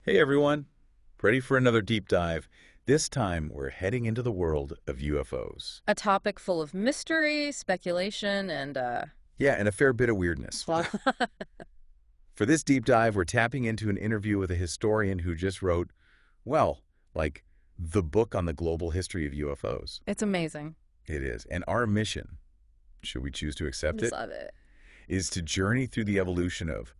Hey everyone, ready for another deep dive? This time we're heading into the world of UFOs. A topic full of mystery, speculation, and, Yeah, and a fair bit of weirdness. well, For this deep dive, we're tapping into an interview with a historian who just wrote, well, like the book on the global history of UFOs. it's amazing. It is. And our mission, should we choose to accept Just it, love it. is to journey through the evolution of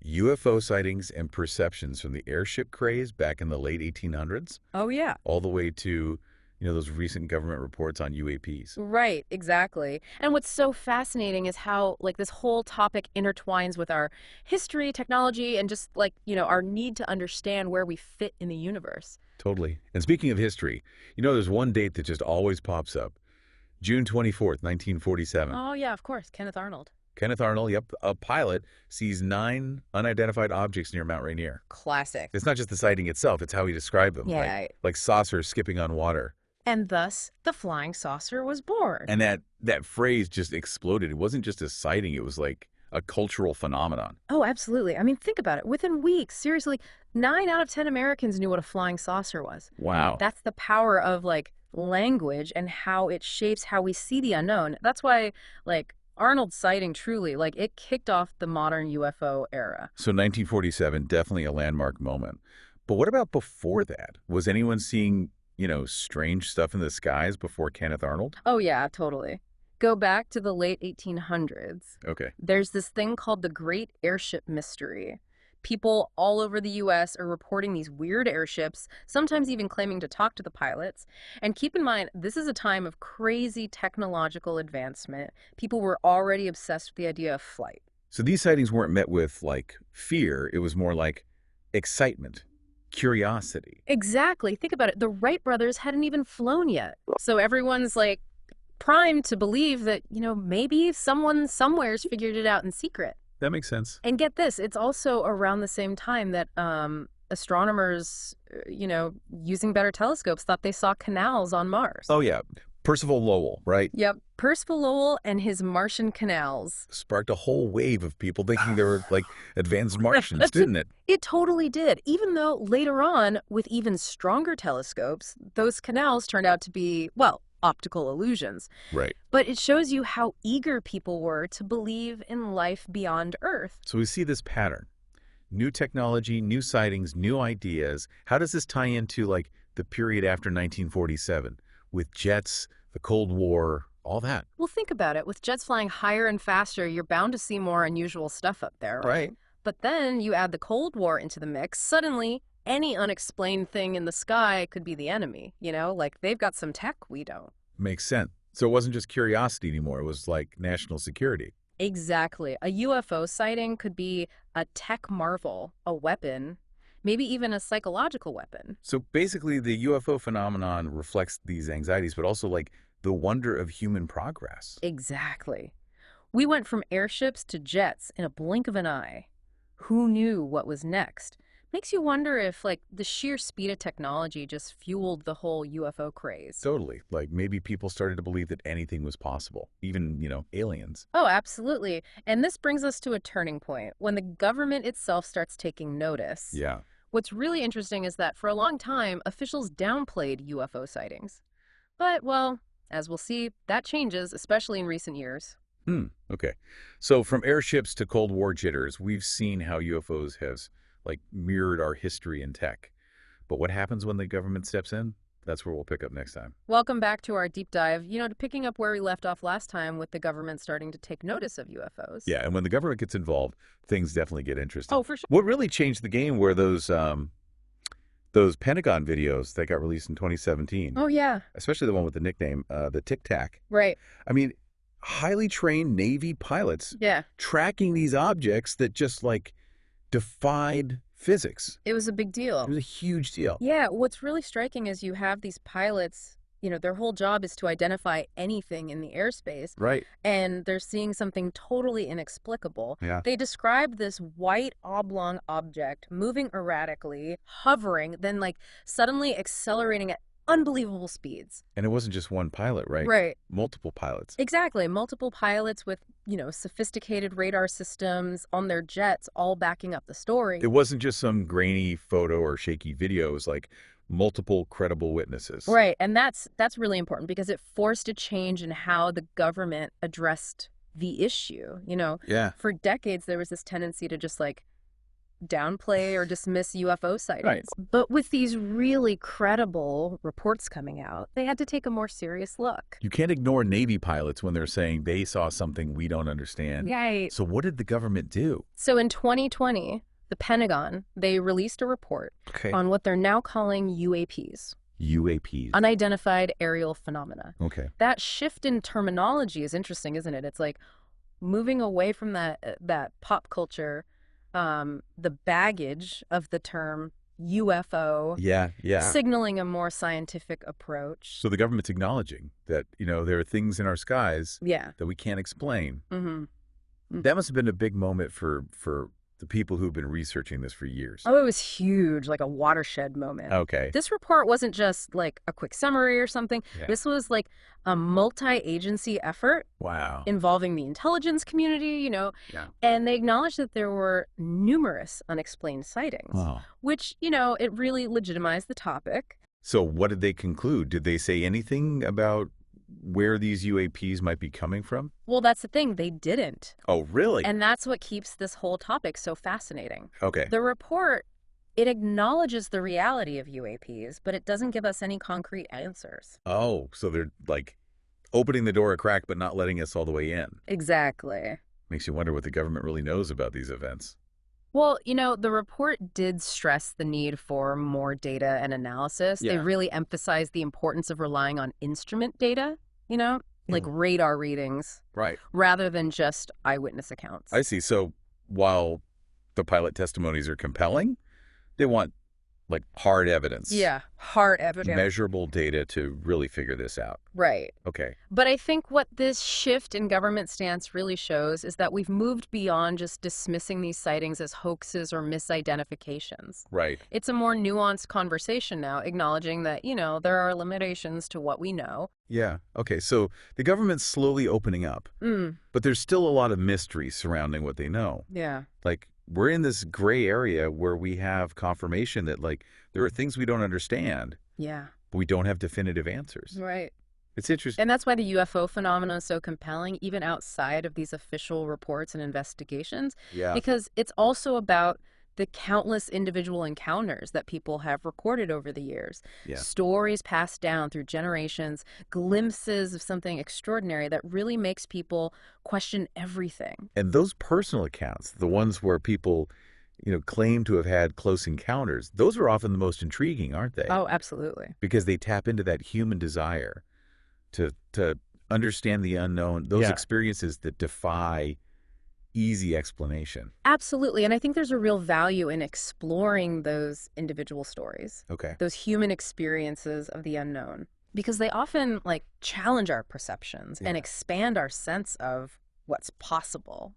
UFO sightings and perceptions from the airship craze back in the late 1800s Oh, yeah. all the way to, those recent government reports on UAPs. Right, exactly. And what's so fascinating is how, this whole topic intertwines with our history, technology, and just, our need to understand where we fit in the universe. Totally. And speaking of history, there's one date that just always pops up. June 24th, 1947. Oh, yeah, of course. Kenneth Arnold. Kenneth Arnold, yep, a pilot, sees 9 unidentified objects near Mount Rainier. Classic. It's not just the sighting itself, it's how he described them, Yeah. like saucers skipping on water. And thus, the flying saucer was born. And that phrase just exploded. It wasn't just a sighting, it was like a cultural phenomenon. Oh, absolutely. I mean, think about it. Within weeks, seriously, 9 out of 10 Americans knew what a flying saucer was. Wow. That's the power of language and how it shapes how we see the unknown. That's why Arnold's sighting truly it kicked off the modern UFO era. So 1947, definitely a landmark moment. But what about before that? Was anyone seeing, strange stuff in the skies before Kenneth Arnold? Oh yeah, totally. Go back to the late 1800s. Okay. There's this thing called the Great Airship Mystery. People all over the US are reporting these weird airships, sometimes even claiming to talk to the pilots. And keep in mind, this is a time of crazy technological advancement. People were already obsessed with the idea of flight. So these sightings weren't met with, fear. It was more like excitement, curiosity. Exactly. Think about it. The Wright brothers hadn't even flown yet. So everyone's primed to believe that, maybe someone somewhere's figured it out in secret. That makes sense. And get this, it's also around the same time that astronomers, using better telescopes, thought they saw canals on Mars. Oh, yeah. Percival Lowell, right? Yep. Percival Lowell and his Martian canals. Sparked a whole wave of people thinking they were, advanced Martians, didn't it? It totally did. Even though later on, with even stronger telescopes, those canals turned out to be, well, optical illusions. Right. But it shows you how eager people were to believe in life beyond Earth. So we see this pattern. New technology, new sightings, new ideas. How does this tie into, the period after 1947? With jets, the Cold War, all that. Well, think about it. With jets flying higher and faster, you're bound to see more unusual stuff up there, right? But then you add the Cold War into the mix, suddenly any unexplained thing in the sky could be the enemy, they've got some tech we don't. Makes sense. So it wasn't just curiosity anymore. It was like national security. Exactly. A UFO sighting could be a tech marvel, a weapon, maybe even a psychological weapon. So basically, the UFO phenomenon reflects these anxieties, but also the wonder of human progress. Exactly. We went from airships to jets in a blink of an eye. Who knew what was next? Makes you wonder if, the sheer speed of technology just fueled the whole UFO craze. Totally. Maybe people started to believe that anything was possible, even, aliens. Oh, absolutely. And this brings us to a turning point, when the government itself starts taking notice. Yeah. What's really interesting is that for a long time, officials downplayed UFO sightings. But, well, as we'll see, that changes, especially in recent years. Okay. So from airships to Cold War jitters, we've seen how UFOs have, mirrored our history and tech. But what happens when the government steps in? That's where we'll pick up next time. Welcome back to our deep dive, to picking up where we left off last time with the government starting to take notice of UFOs. Yeah, and when the government gets involved, things definitely get interesting. Oh, for sure. What really changed the game were those Pentagon videos that got released in 2017. Oh, yeah. Especially the one with the nickname, the Tic Tac. Right. I mean, highly trained Navy pilots Yeah. tracking these objects that just, defied physics. It was a big deal. It was a huge deal. Yeah, what's really striking is you have these pilots, their whole job is to identify anything in the airspace. Right. And they're seeing something totally inexplicable. Yeah. They described this white oblong object moving erratically, hovering, then suddenly accelerating at unbelievable speeds. And it wasn't just one pilot, right? Right. Multiple pilots. Exactly. Multiple pilots with, sophisticated radar systems on their jets all backing up the story. It wasn't just some grainy photo or shaky video. It was like multiple credible witnesses. Right. And that's really important because it forced a change in how the government addressed the issue. Yeah. For decades there was this tendency to just like downplay or dismiss UFO sightings. Right. But with these really credible reports coming out, they had to take a more serious look. You can't ignore Navy pilots when they're saying they saw something we don't understand. Right. So what did the government do? So in 2020, the Pentagon, they released a report on what they're now calling UAPs. UAPs. Unidentified aerial phenomena. Okay. That shift in terminology is interesting, isn't it? It's like moving away from that pop culture, the baggage of the term UFO, Yeah. signaling a more scientific approach. So the government's acknowledging that, there are things in our skies Yeah. that we can't explain. Mm-hmm. That must have been a big moment for the people who've been researching this for years. Oh, it was huge, like a watershed moment. Okay. This report wasn't just like a quick summary or something. Yeah. This was like a multi-agency effort Wow. involving the intelligence community, Yeah. and they acknowledged that there were numerous unexplained sightings, Oh. which, it really legitimized the topic. So what did they conclude? Did they say anything about where these UAPs might be coming from? Well, that's the thing. They didn't. Oh, really? And that's what keeps this whole topic so fascinating. Okay. The report, it acknowledges the reality of UAPs, but it doesn't give us any concrete answers. Oh, so they're like opening the door a crack but not letting us all the way in. Exactly. Makes you wonder what the government really knows about these events. Well, the report did stress the need for more data and analysis. They Yeah. really emphasized the importance of relying on instrument data, like radar readings, Right. rather than just eyewitness accounts. I see. So while the pilot testimonies are compelling, they want like hard evidence. Yeah, hard evidence. Measurable data to really figure this out. Right. Okay. But I think what this shift in government stance really shows is that we've moved beyond just dismissing these sightings as hoaxes or misidentifications. Right. It's a more nuanced conversation now, acknowledging that, there are limitations to what we know. Yeah. Okay. So the government's slowly opening up, but there's still a lot of mystery surrounding what they know. Yeah. Like, we're in this gray area where we have confirmation that, like, there are things we don't understand, Yeah. but we don't have definitive answers. Right. It's interesting. And that's why the UFO phenomenon is so compelling, even outside of these official reports and investigations, Yeah. because it's also about the countless individual encounters that people have recorded over the years. Yeah. Stories passed down through generations, glimpses of something extraordinary that really makes people question everything. And those personal accounts, the ones where people, claim to have had close encounters, those are often the most intriguing, aren't they? Oh, absolutely. Because they tap into that human desire to understand the unknown, those Yeah. experiences that defy easy explanation. Absolutely. And I think there's a real value in exploring those individual stories, Okay. those human experiences of the unknown, because they often like challenge our perceptions and Yeah. expand our sense of what's possible,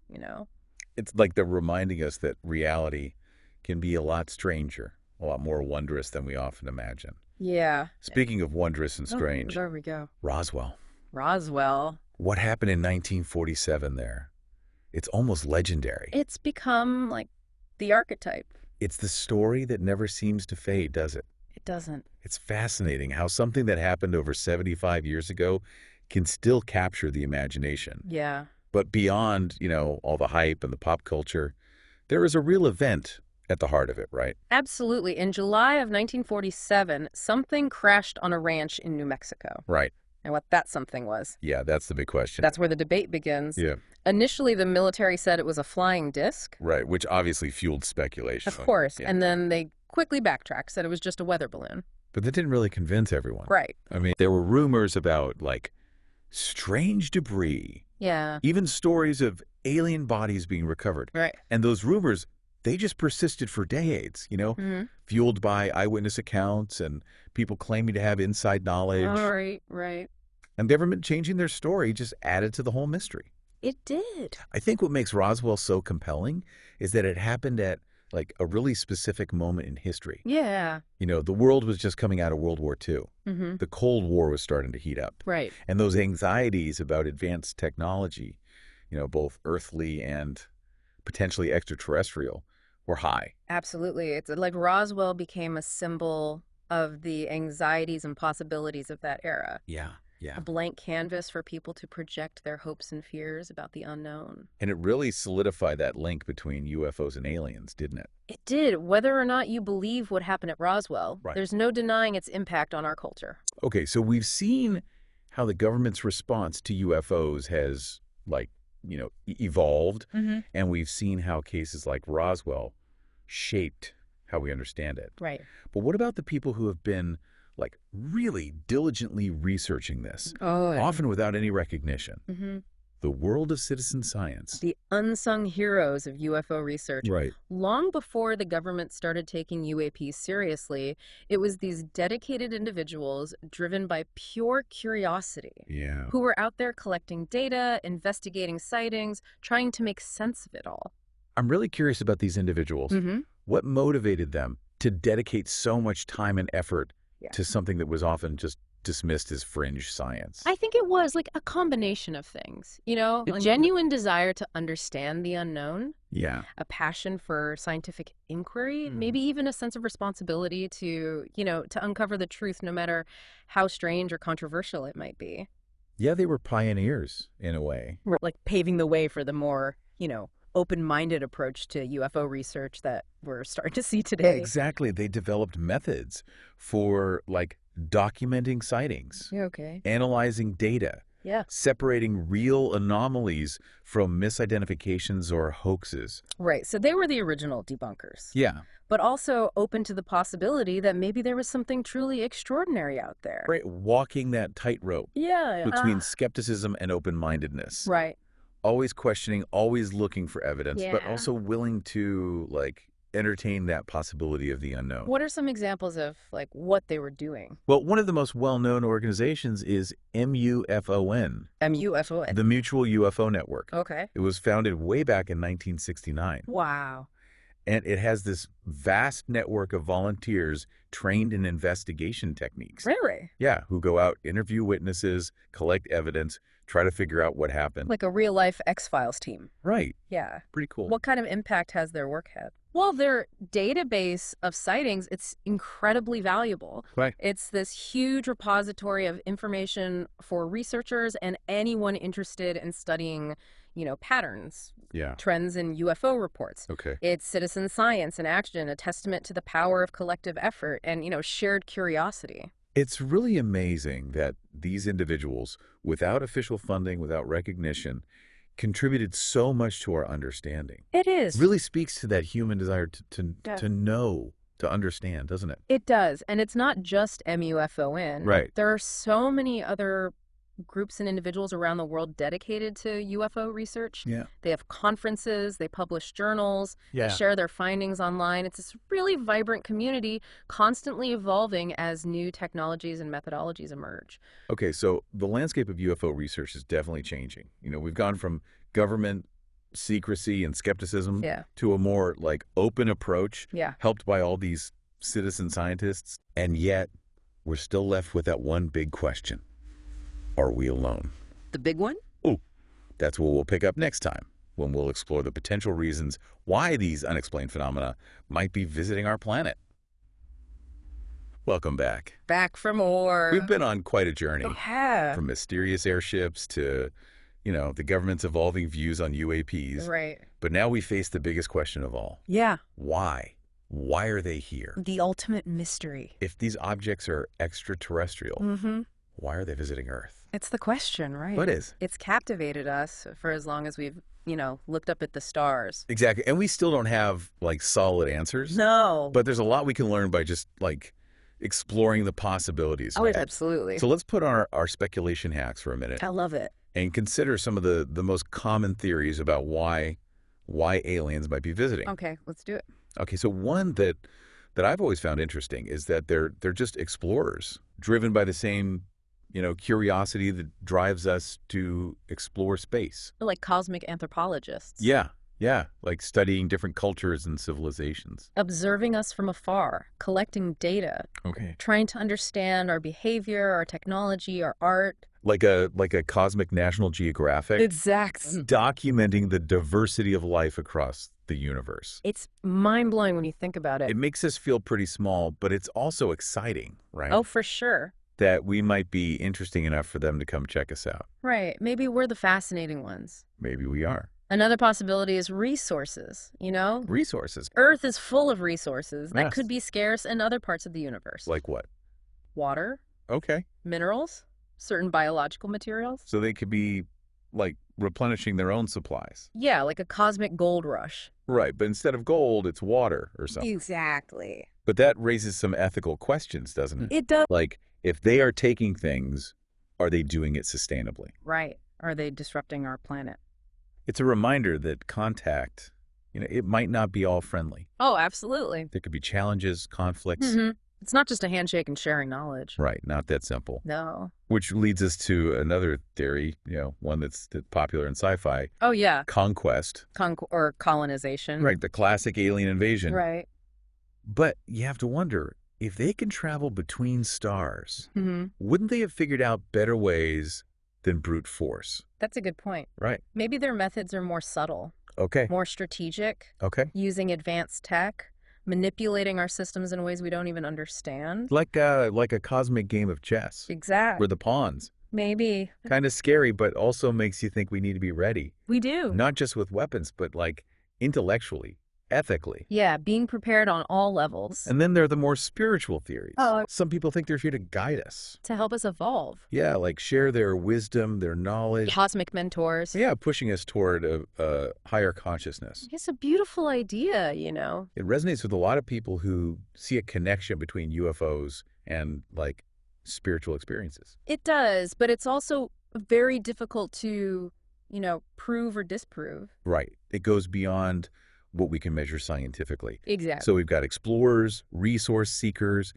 It's like they're reminding us that reality can be a lot stranger, a lot more wondrous than we often imagine. Yeah. Speaking of wondrous and strange, There we go. Roswell. Roswell. What happened in 1947 there? It's almost legendary. It's become like the archetype. It's the story that never seems to fade, does it? It doesn't. It's fascinating how something that happened over 75 years ago can still capture the imagination. Yeah. But beyond, all the hype and the pop culture, there is a real event at the heart of it, right? Absolutely. In July of 1947, something crashed on a ranch in New Mexico. Right. And what that something was. Yeah, that's the big question. That's where the debate begins. Yeah. Initially, the military said it was a flying disc. Right, which obviously fueled speculation. Of course. Yeah. And then they quickly backtracked, said it was just a weather balloon. But that didn't really convince everyone. Right. I mean, there were rumors about, like, strange debris, Yeah. even stories of alien bodies being recovered. Right. And those rumors, they just persisted for decades, Mm-hmm. fueled by eyewitness accounts and people claiming to have inside knowledge. All right. Right. And government changing their story just added to the whole mystery. It did. I think what makes Roswell so compelling is that it happened at like a really specific moment in history. Yeah. The world was just coming out of World War II. Mm-hmm. The Cold War was starting to heat up. Right. And those anxieties about advanced technology, both earthly and potentially extraterrestrial, were high. Absolutely. It's like Roswell became a symbol of the anxieties and possibilities of that era. Yeah, yeah. A blank canvas for people to project their hopes and fears about the unknown. And it really solidified that link between UFOs and aliens, didn't it? It did. Whether or not you believe what happened at Roswell, Right. there's no denying its impact on our culture. Okay, so we've seen how the government's response to UFOs has, evolved, and we've seen how cases like Roswell shaped how we understand it. Right. But what about the people who have been, really diligently researching this, Oh, often without any recognition? mm-hmm. The world of citizen science. The unsung heroes of UFO research. Right. Long before the government started taking UAPs seriously, it was these dedicated individuals driven by pure curiosity Yeah. who were out there collecting data, investigating sightings, trying to make sense of it all. I'm really curious about these individuals. Mm-hmm. What motivated them to dedicate so much time and effort Yeah. to something that was often just dismissed as fringe science? I think it was like a combination of things, a genuine desire to understand the unknown, Yeah. a passion for scientific inquiry, Mhm. maybe even a sense of responsibility to uncover the truth, no matter how strange or controversial it might be. Yeah, they were pioneers in a way. Like paving the way for the more, open-minded approach to UFO research that we're starting to see today. Exactly. They developed methods for documenting sightings, Yeah, okay. analyzing data, Yeah. separating real anomalies from misidentifications or hoaxes. Right. So they were the original debunkers. Yeah. But also open to the possibility that maybe there was something truly extraordinary out there. Right. Walking that tightrope Yeah. between skepticism and open-mindedness. Right. Always questioning, always looking for evidence, but Yeah. also willing to entertain that possibility of the unknown. What are some examples of what they were doing? Well, one of the most well-known organizations is MUFON, MUFO. the Mutual UFO Network. Okay. It was founded way back in 1969, Wow. and it has this vast network of volunteers trained in investigation techniques. Really? Yeah, who go out, interview witnesses, collect evidence, try to figure out what happened. Like a real-life X-Files team. Right. Yeah. Pretty cool. What kind of impact has their work had? Well, their database of sightings, it's incredibly valuable. Right. It's this huge repository of information for researchers and anyone interested in studying, patterns, Yeah. trends in UFO reports. Okay. It's citizen science in action, a testament to the power of collective effort and, shared curiosity. It's really amazing that these individuals, without official funding, without recognition, contributed so much to our understanding. It is. It really speaks to that human desire Yeah. to know, to understand, doesn't it? It does. And it's not just MUFON. Right. There are so many other groups and individuals around the world dedicated to UFO research. Yeah. They have conferences, they publish journals, Yeah. they share their findings online. It's this really vibrant community, constantly evolving as new technologies and methodologies emerge. Okay, so the landscape of UFO research is definitely changing. We've gone from government secrecy and skepticism Yeah. to a more open approach, Yeah. helped by all these citizen scientists. And yet, we're still left with that one big question. Are we alone? The big one? Oh, that's what we'll pick up next time, when we'll explore the potential reasons why these unexplained phenomena might be visiting our planet. Welcome back. Back for more. We've been on quite a journey, Yeah. from mysterious airships to, the government's evolving views on UAPs. Right. But now we face the biggest question of all. Yeah. Why? Why are they here? The ultimate mystery. If these objects are extraterrestrial, Mm-hmm. why are they visiting Earth? It's the question, right? What is? It's captivated us for as long as we've, looked up at the stars. Exactly. And we still don't have, solid answers. No. But there's a lot we can learn by just, exploring the possibilities. Oh, right? absolutely. So let's put on our speculation hats for a minute I love it. and consider some of the most common theories about why aliens might be visiting. Okay, let's do it. Okay, so one that I've always found interesting is that they're just explorers, driven by the same, curiosity that drives us to explore space. Like cosmic anthropologists. Yeah, Yeah, like studying different cultures and civilizations. Observing us from afar, collecting data, Okay. trying to understand our behavior, our technology, our art. Like a cosmic National Geographic, Exactly. documenting the diversity of life across the universe. It's mind-blowing when you think about it. It makes us feel pretty small, but it's also exciting, right? Oh, for sure. That we might be interesting enough for them to come check us out. Right. Maybe we're the fascinating ones. Maybe we are. Another possibility is resources, you know? Resources. Earth is full of resources that Yes. could be scarce in other parts of the universe. Like what? Water, Okay. minerals, certain biological materials. So they could be like replenishing their own supplies. Yeah, like a cosmic gold rush. Right, but instead of gold, it's water or something. Exactly. But that raises some ethical questions, doesn't it? It does. Like, if they are taking things, are they doing it sustainably? Right. Are they disrupting our planet? It's a reminder that contact, it might not be all friendly. Oh, absolutely. There could be challenges, conflicts. It's not just a handshake and sharing knowledge. Right, not that simple. No. Which leads us to another theory, one that's popular in sci-fi, Oh, yeah. conquest. Or colonization. Right, the classic alien invasion. Right. But you have to wonder, if they can travel between stars, Mm-hmm. wouldn't they have figured out better ways than brute force? That's a good point. Right. Maybe their methods are more subtle, Okay. more strategic, Okay. using advanced tech, manipulating our systems in ways we don't even understand. Like a cosmic game of chess. Exactly. We're the pawns. Maybe. Kind of scary, but also makes you think we need to be ready. We do. Not just with weapons, but like intellectually, ethically. Yeah, being prepared on all levels. And then there are the more spiritual theories. Oh. Some people think they're here to guide us. To help us evolve. Yeah, like share their wisdom, their knowledge. Cosmic mentors. Yeah, pushing us toward a higher consciousness. It's a beautiful idea, It resonates with a lot of people who see a connection between UFOs and like spiritual experiences. It does, but it's also very difficult to, prove or disprove. Right. It goes beyond what we can measure scientifically. Exactly. So we've got explorers, resource seekers,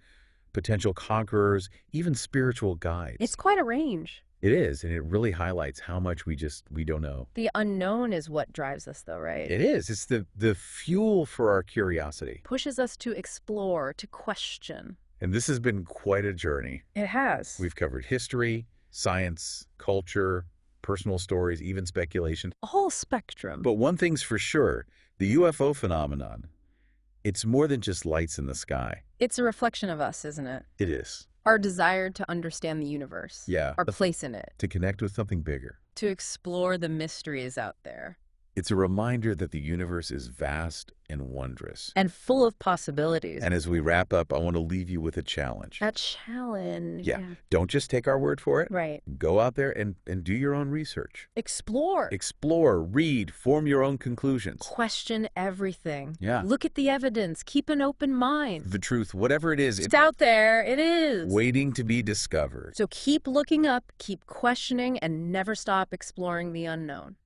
potential conquerors, even spiritual guides. It's quite a range. It is, and it really highlights how much we don't know. The unknown is what drives us, though, right? It is. It's the fuel for our curiosity. Pushes us to explore, to question. And this has been quite a journey. It has. We've covered history, science, culture, personal stories, even speculation. A whole spectrum. But one thing's for sure, the UFO phenomenon, it's more than just lights in the sky. It's a reflection of us, isn't it? It is. Our desire to understand the universe. Yeah. Our place in it. To connect with something bigger. To explore the mysteries out there. It's a reminder that the universe is vast and wondrous. And full of possibilities. And as we wrap up, I want to leave you with a challenge. A challenge. Yeah. Don't just take our word for it. Right. Go out there and do your own research. Explore. Explore, read, form your own conclusions. Question everything. Yeah. Look at the evidence. Keep an open mind. The truth, whatever it is, It's out there. It is. waiting to be discovered. So keep looking up, keep questioning, and never stop exploring the unknown.